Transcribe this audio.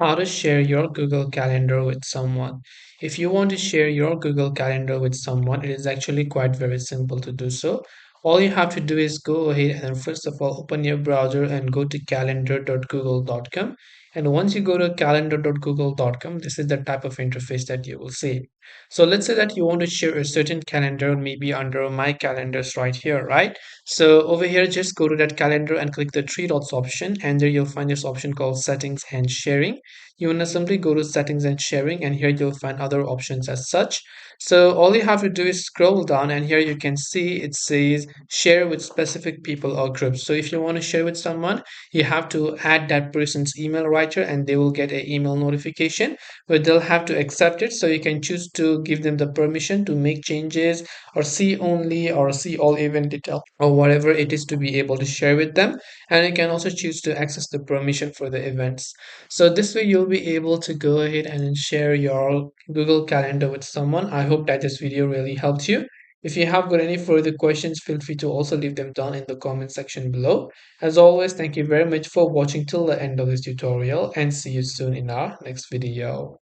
How to share your Google Calendar with someone. If you want to share your Google Calendar with someone, it is actually quite very simple to do so. All you have to do is go ahead and then first of all open your browser and go to calendar.google.com. And once you go to calendar.google.com, this is the type of interface that you will see. So let's say that you want to share a certain calendar, maybe under my calendars right here, right? So over here, just go to that calendar and click the three dots option, and there you'll find this option called settings and sharing. You want to simply go to settings and sharing, and here you'll find other options as such. So all you have to do is scroll down, and here you can see it says share with specific people or groups. So if you want to share with someone, you have to add that person's email right here, and they will get an email notification, but they'll have to accept it. So you can choose to give them the permission to make changes, or see only, or see all event detail, or whatever it is to be able to share with them. And you can also choose to access the permission for the events. So this way you'll be able to go ahead and share your Google Calendar with someone. I hope that this video really helped you. If you have got any further questions, feel free to also leave them down in the comment section below. As always, thank you very much for watching till the end of this tutorial, and see you soon in our next video.